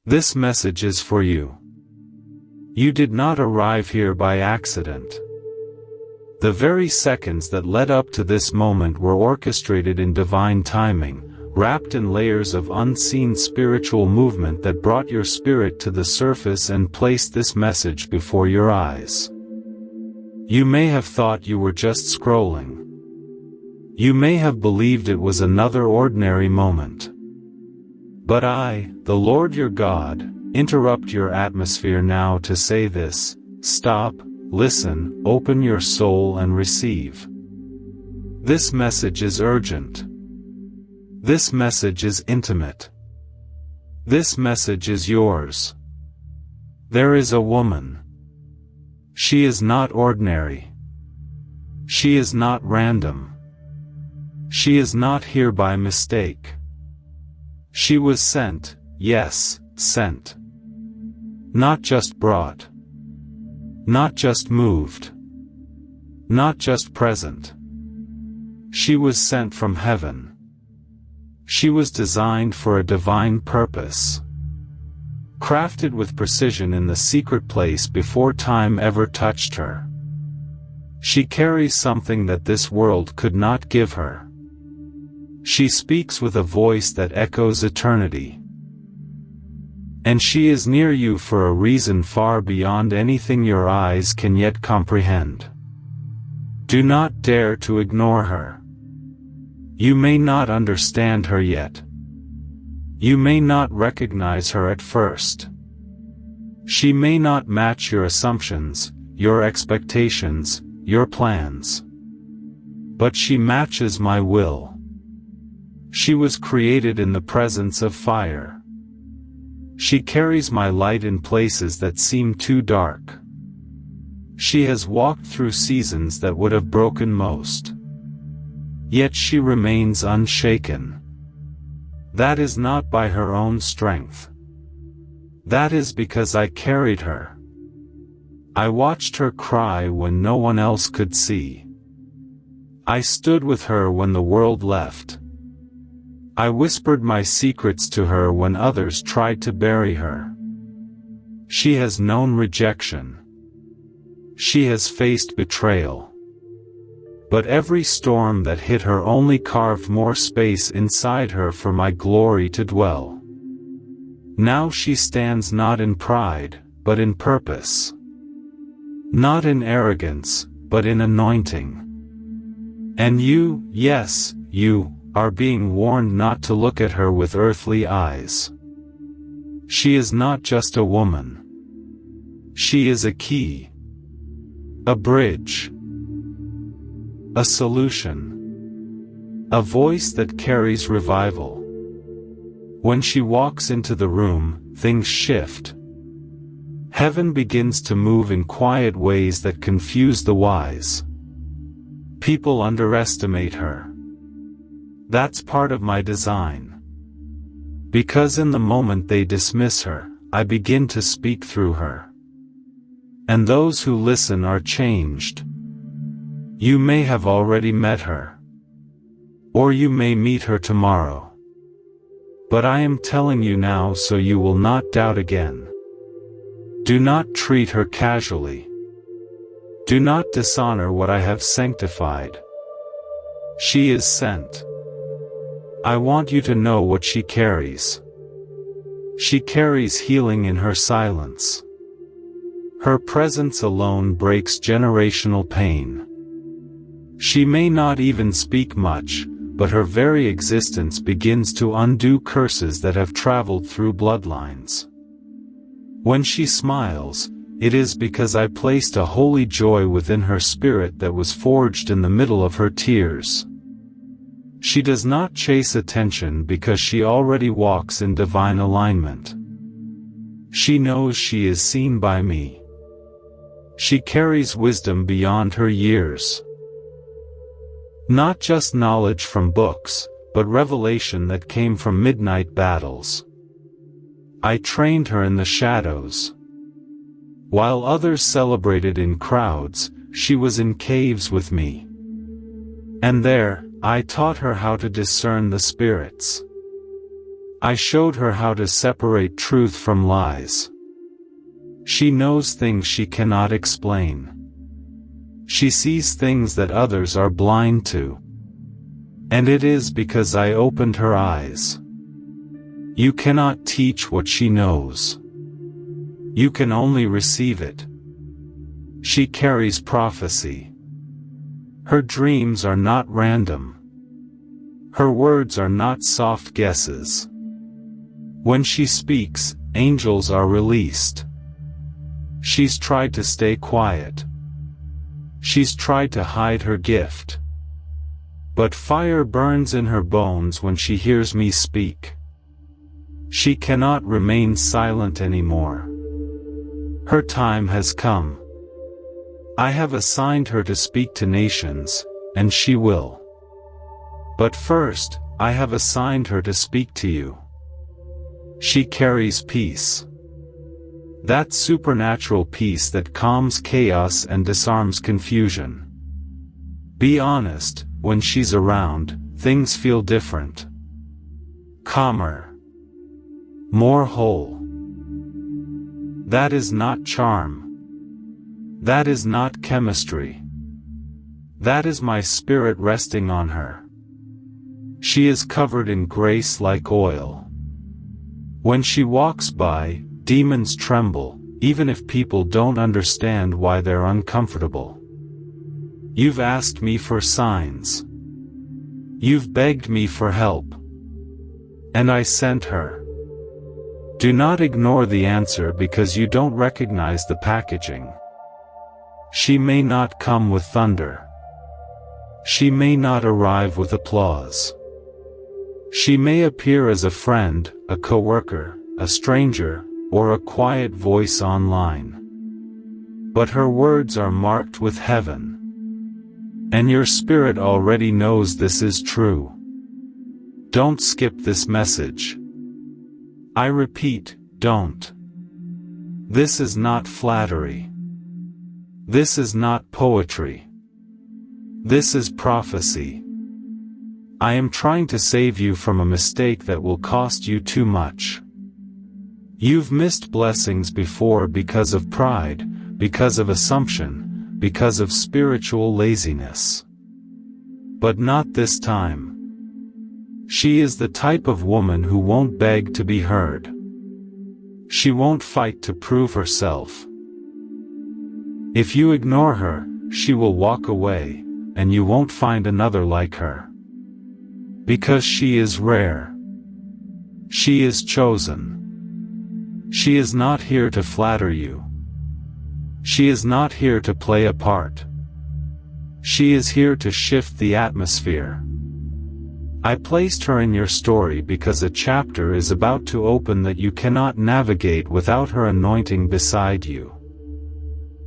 This message is for you. You did not arrive here by accident. The very seconds that led up to this moment were orchestrated in divine timing, wrapped in layers of unseen spiritual movement that brought your spirit to the surface and placed this message before your eyes. You may have thought you were just scrolling. You may have believed it was another ordinary moment. But I, the Lord your God, interrupt your atmosphere now to say this: stop, listen, open your soul and receive. This message is urgent. This message is intimate. This message is yours. There is a woman. She is not ordinary. She is not random. She is not here by mistake. She was sent, yes, sent. Not just brought. Not just moved. Not just present. She was sent from heaven. She was designed for a divine purpose. Crafted with precision in the secret place before time ever touched her. She carries something that this world could not give her. She speaks with a voice that echoes eternity. And she is near you for a reason far beyond anything your eyes can yet comprehend. Do not dare to ignore her. You may not understand her yet. You may not recognize her at first. She may not match your assumptions, your expectations, your plans. But she matches my will. She was created in the presence of fire. She carries my light in places that seem too dark. She has walked through seasons that would have broken most. Yet she remains unshaken. That is not by her own strength. That is because I carried her. I watched her cry when no one else could see. I stood with her when the world left. I whispered my secrets to her when others tried to bury her. She has known rejection. She has faced betrayal. But every storm that hit her only carved more space inside her for my glory to dwell. Now she stands not in pride, but in purpose. Not in arrogance, but in anointing. And you, yes, you, are being warned not to look at her with earthly eyes. She is not just a woman. She is a key. A bridge. A solution. A voice that carries revival. When she walks into the room, things shift. Heaven begins to move in quiet ways that confuse the wise. People underestimate her. That's part of my design. Because in the moment they dismiss her, I begin to speak through her. And those who listen are changed. You may have already met her. Or you may meet her tomorrow. But I am telling you now so you will not doubt again. Do not treat her casually. Do not dishonor what I have sanctified. She is sent. I want you to know what she carries. She carries healing in her silence. Her presence alone breaks generational pain. She may not even speak much, but her very existence begins to undo curses that have traveled through bloodlines. When she smiles, it is because I placed a holy joy within her spirit that was forged in the middle of her tears. She does not chase attention because she already walks in divine alignment. She knows she is seen by me. She carries wisdom beyond her years. Not just knowledge from books, but revelation that came from midnight battles. I trained her in the shadows. While others celebrated in crowds, she was in caves with me. And there, I taught her how to discern the spirits. I showed her how to separate truth from lies. She knows things she cannot explain. She sees things that others are blind to. And it is because I opened her eyes. You cannot teach what she knows. You can only receive it. She carries prophecy. Her dreams are not random. Her words are not soft guesses. When she speaks, angels are released. She's tried to stay quiet. She's tried to hide her gift. But fire burns in her bones when she hears me speak. She cannot remain silent anymore. Her time has come. I have assigned her to speak to nations, and she will. But first, I have assigned her to speak to you. She carries peace. That supernatural peace that calms chaos and disarms confusion. Be honest, when she's around, things feel different. Calmer. More whole. That is not charm. That is not chemistry. That is my spirit resting on her. She is covered in grace like oil. When she walks by, demons tremble, even if people don't understand why they're uncomfortable. You've asked me for signs. You've begged me for help. And I sent her. Do not ignore the answer because you don't recognize the packaging. She may not come with thunder. She may not arrive with applause. She may appear as a friend, a coworker, a stranger, or a quiet voice online. But her words are marked with heaven. And your spirit already knows this is true. Don't skip this message. I repeat, don't. This is not flattery. This is not poetry. This is prophecy. I am trying to save you from a mistake that will cost you too much. You've missed blessings before because of pride, because of assumption, because of spiritual laziness. But not this time. She is the type of woman who won't beg to be heard. She won't fight to prove herself. If you ignore her, she will walk away, and you won't find another like her. Because she is rare. She is chosen. She is not here to flatter you. She is not here to play a part. She is here to shift the atmosphere. I placed her in your story because a chapter is about to open that you cannot navigate without her anointing beside you.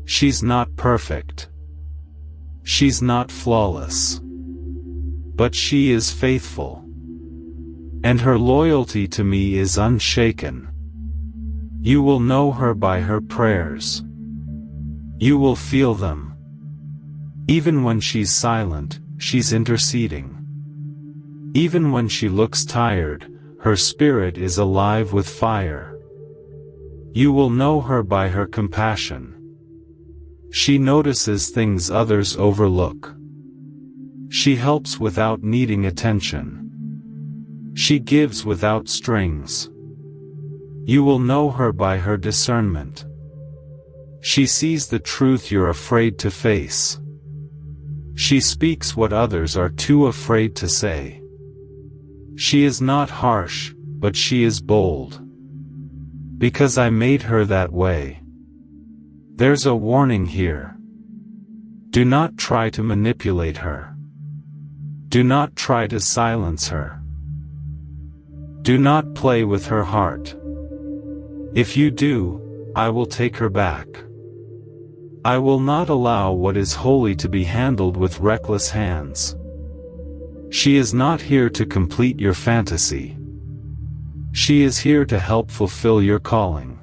She's not perfect. She's not flawless. But she is faithful. And her loyalty to me is unshaken. You will know her by her prayers. You will feel them. Even when she's silent, she's interceding. Even when she looks tired, her spirit is alive with fire. You will know her by her compassion. She notices things others overlook. She helps without needing attention. She gives without strings. You will know her by her discernment. She sees the truth you're afraid to face. She speaks what others are too afraid to say. She is not harsh, but she is bold. Because I made her that way. There's a warning here. Do not try to manipulate her. Do not try to silence her. Do not play with her heart. If you do, I will take her back. I will not allow what is holy to be handled with reckless hands. She is not here to complete your fantasy. She is here to help fulfill your calling.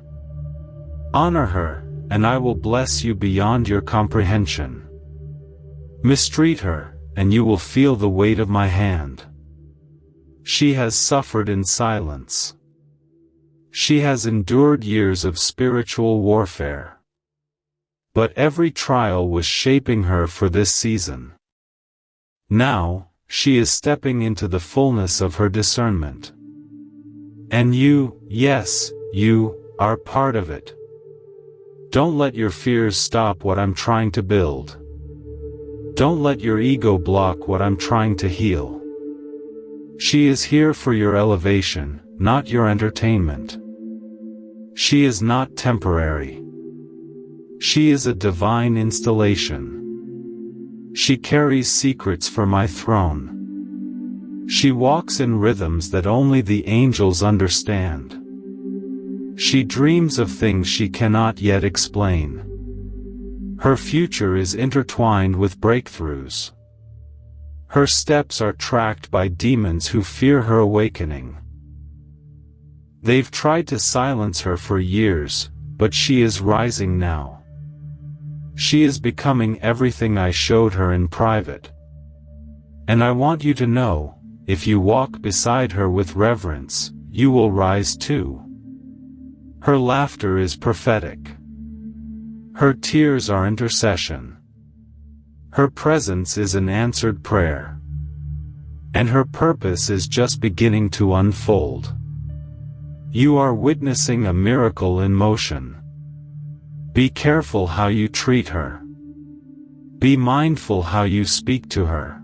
Honor her, and I will bless you beyond your comprehension. Mistreat her, and you will feel the weight of my hand. She has suffered in silence. She has endured years of spiritual warfare. But every trial was shaping her for this season. Now, she is stepping into the fullness of her discernment. And you, yes, you, are part of it. Don't let your fears stop what I'm trying to build. Don't let your ego block what I'm trying to heal. She is here for your elevation, not your entertainment. She is not temporary. She is a divine installation. She carries secrets for my throne. She walks in rhythms that only the angels understand. She dreams of things she cannot yet explain. Her future is intertwined with breakthroughs. Her steps are tracked by demons who fear her awakening. They've tried to silence her for years, but she is rising now. She is becoming everything I showed her in private. And I want you to know, if you walk beside her with reverence, you will rise too. Her laughter is prophetic. Her tears are intercession. Her presence is an answered prayer. And her purpose is just beginning to unfold. You are witnessing a miracle in motion. Be careful how you treat her. Be mindful how you speak to her.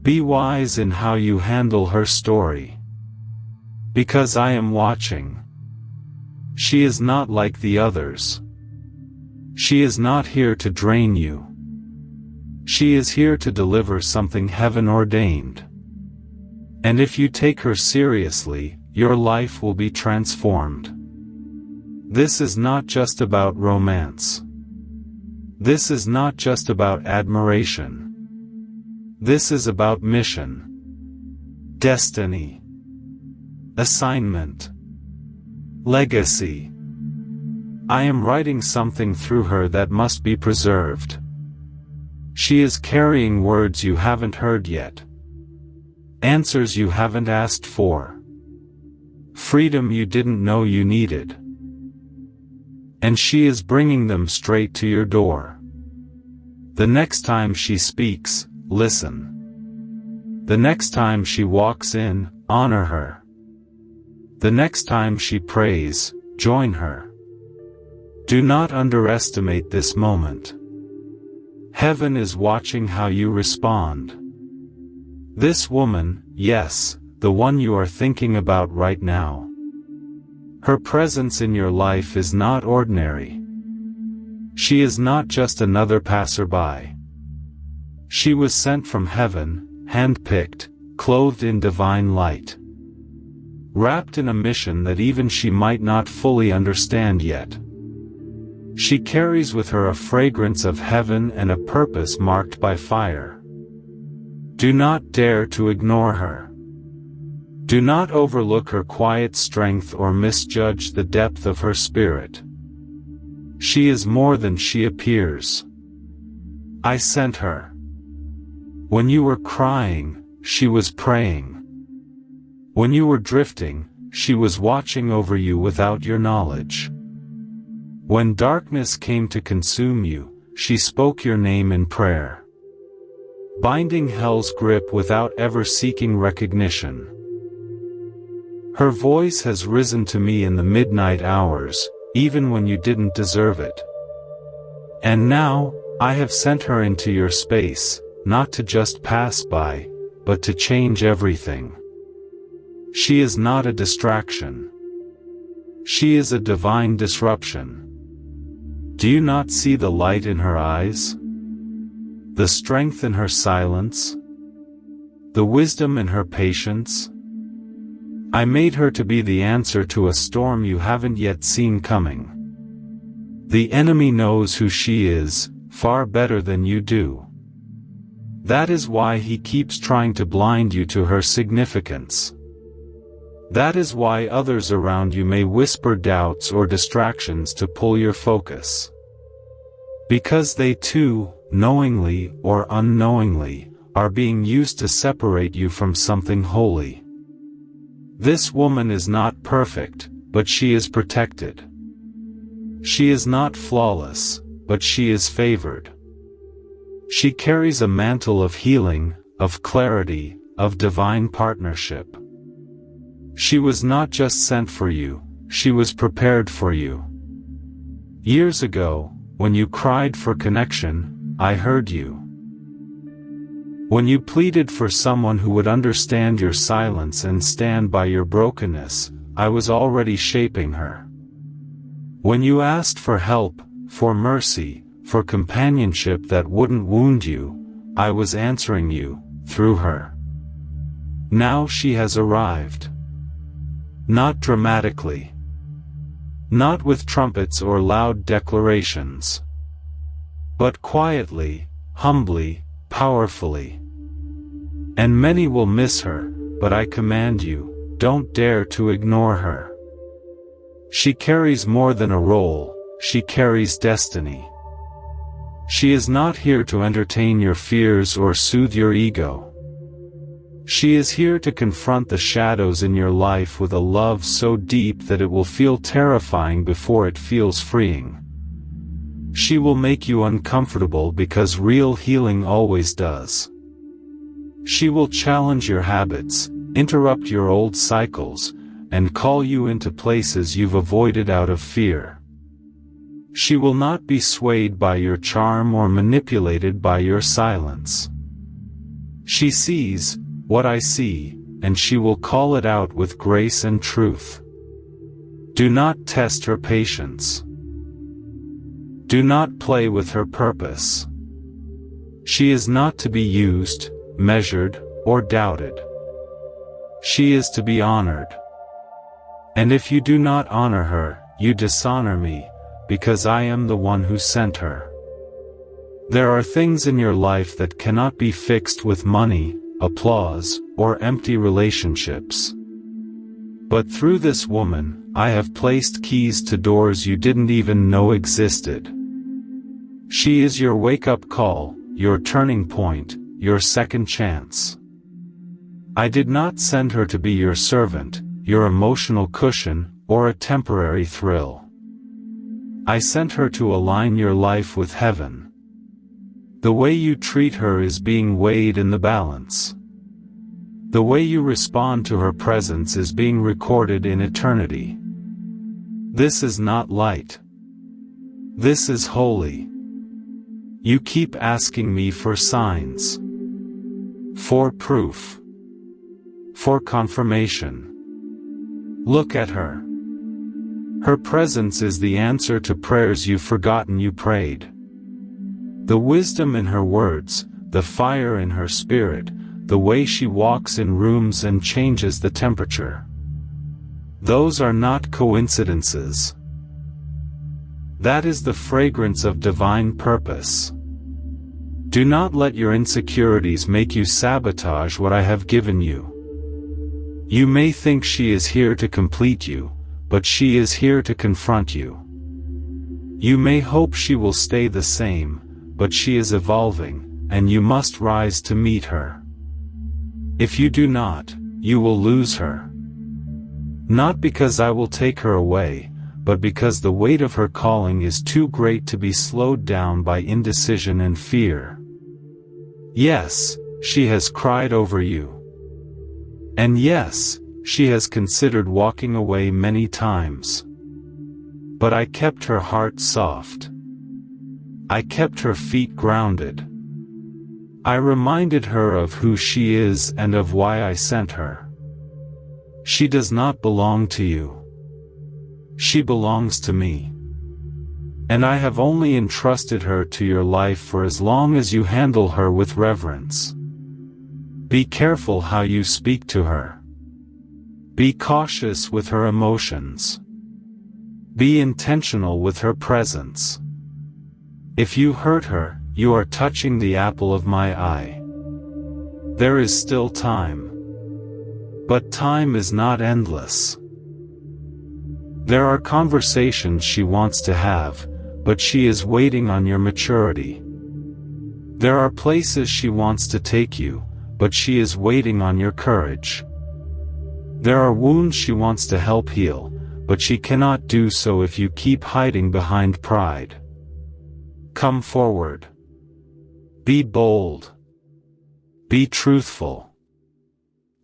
Be wise in how you handle her story. Because I am watching. She is not like the others. She is not here to drain you. She is here to deliver something heaven ordained. And if you take her seriously, your life will be transformed. This is not just about romance. This is not just about admiration. This is about mission, destiny, assignment, legacy. I am writing something through her that must be preserved. She is carrying words you haven't heard yet. Answers you haven't asked for. Freedom you didn't know you needed. And she is bringing them straight to your door. The next time she speaks, listen. The next time she walks in, honor her. The next time she prays, join her. Do not underestimate this moment. Heaven is watching how you respond. This woman, yes, the one you are thinking about right now. Her presence in your life is not ordinary. She is not just another passerby. She was sent from heaven, handpicked, clothed in divine light. Wrapped in a mission that even she might not fully understand yet. She carries with her a fragrance of heaven and a purpose marked by fire. Do not dare to ignore her. Do not overlook her quiet strength or misjudge the depth of her spirit. She is more than she appears. I sent her. When you were crying, she was praying. When you were drifting, she was watching over you without your knowledge. When darkness came to consume you, she spoke your name in prayer. Binding hell's grip without ever seeking recognition. Her voice has risen to me in the midnight hours, even when you didn't deserve it. And now, I have sent her into your space, not to just pass by, but to change everything. She is not a distraction. She is a divine disruption. Do you not see the light in her eyes? The strength in her silence? The wisdom in her patience? I made her to be the answer to a storm you haven't yet seen coming. The enemy knows who she is, far better than you do. That is why he keeps trying to blind you to her significance. That is why others around you may whisper doubts or distractions to pull your focus. Because they too, knowingly or unknowingly, are being used to separate you from something holy. This woman is not perfect, but she is protected. She is not flawless, but she is favored. She carries a mantle of healing, of clarity, of divine partnership. She was not just sent for you, she was prepared for you. Years ago, when you cried for connection, I heard you. When you pleaded for someone who would understand your silence and stand by your brokenness, I was already shaping her. When you asked for help, for mercy, for companionship that wouldn't wound you, I was answering you, through her. Now she has arrived. Not dramatically. Not with trumpets or loud declarations. But quietly, humbly, powerfully. And many will miss her, but I command you, don't dare to ignore her. She carries more than a role, she carries destiny. She is not here to entertain your fears or soothe your ego. She is here to confront the shadows in your life with a love so deep that it will feel terrifying before it feels freeing. She will make you uncomfortable because real healing always does. She will challenge your habits, interrupt your old cycles, and call you into places you've avoided out of fear. She will not be swayed by your charm or manipulated by your silence. She sees what I see, and she will call it out with grace and truth. Do not test her patience. Do not play with her purpose. She is not to be used, measured, or doubted. She is to be honored. And if you do not honor her, you dishonor me, because I am the one who sent her. There are things in your life that cannot be fixed with money, applause, or empty relationships. But through this woman, I have placed keys to doors you didn't even know existed. She is your wake-up call, your turning point, your second chance. I did not send her to be your servant, your emotional cushion, or a temporary thrill. I sent her to align your life with heaven. The way you treat her is being weighed in the balance. The way you respond to her presence is being recorded in eternity. This is not light. This is holy. You keep asking me for signs. For proof. For confirmation. Look at her. Her presence is the answer to prayers you've forgotten you prayed. The wisdom in her words, the fire in her spirit, the way she walks in rooms and changes the temperature. Those are not coincidences. That is the fragrance of divine purpose. Do not let your insecurities make you sabotage what I have given you. You may think she is here to complete you, but she is here to confront you. You may hope she will stay the same, but she is evolving, and you must rise to meet her. If you do not, you will lose her. Not because I will take her away, but because the weight of her calling is too great to be slowed down by indecision and fear. Yes, she has cried over you. And yes, she has considered walking away many times. But I kept her heart soft. I kept her feet grounded. I reminded her of who she is and of why I sent her. She does not belong to you. She belongs to me. And I have only entrusted her to your life for as long as you handle her with reverence. Be careful how you speak to her. Be cautious with her emotions. Be intentional with her presence. If you hurt her, you are touching the apple of my eye. There is still time. But time is not endless. There are conversations she wants to have, but she is waiting on your maturity. There are places she wants to take you, but she is waiting on your courage. There are wounds she wants to help heal, but she cannot do so if you keep hiding behind pride. Come forward. Be bold. Be truthful.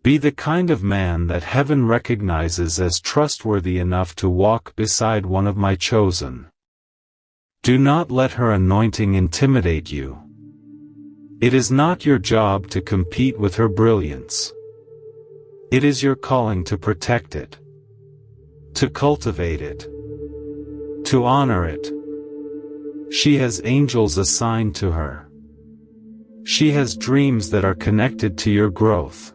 Be the kind of man that heaven recognizes as trustworthy enough to walk beside one of my chosen. Do not let her anointing intimidate you. It is not your job to compete with her brilliance. It is your calling to protect it, to cultivate it, to honor it. She has angels assigned to her. She has dreams that are connected to your growth.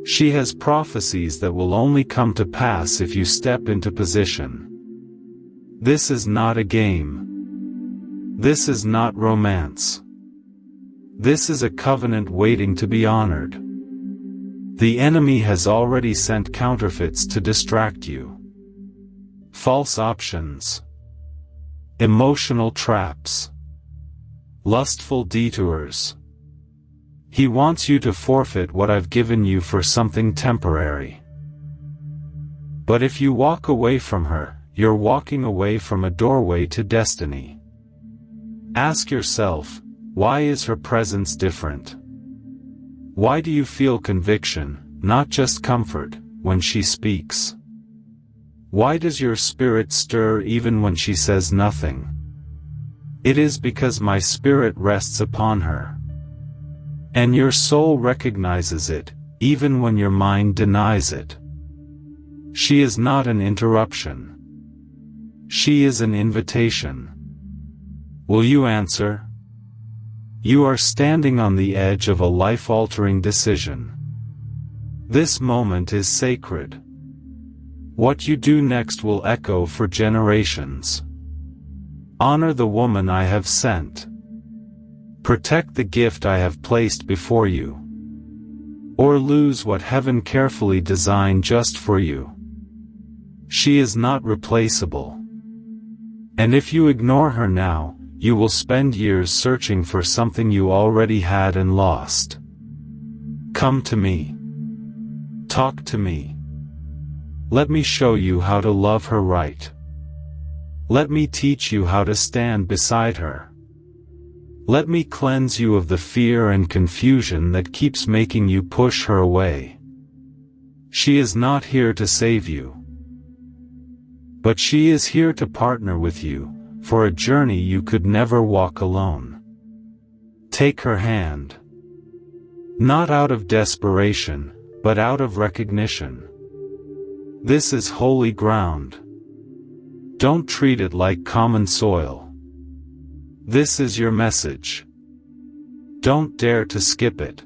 She has prophecies that will only come to pass if you step into position. This is not a game. This is not romance. This is a covenant waiting to be honored. The enemy has already sent counterfeits to distract you. False options. Emotional traps. Lustful detours. He wants you to forfeit what I've given you for something temporary. But if you walk away from her, you're walking away from a doorway to destiny. Ask yourself, why is her presence different? Why do you feel conviction, not just comfort, when she speaks? Why does your spirit stir even when she says nothing? It is because my spirit rests upon her. And your soul recognizes it, even when your mind denies it. She is not an interruption. She is an invitation. Will you answer? You are standing on the edge of a life-altering decision. This moment is sacred. What you do next will echo for generations. Honor the woman I have sent. Protect the gift I have placed before you. Or lose what heaven carefully designed just for you. She is not replaceable. And if you ignore her now, you will spend years searching for something you already had and lost. Come to me. Talk to me. Let me show you how to love her right. Let me teach you how to stand beside her. Let me cleanse you of the fear and confusion that keeps making you push her away. She is not here to save you. But she is here to partner with you, for a journey you could never walk alone. Take her hand. Not out of desperation, but out of recognition. This is holy ground. Don't treat it like common soil. This is your message. Don't dare to skip it.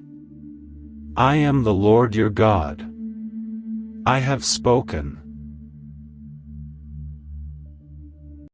I am the Lord your God. I have spoken.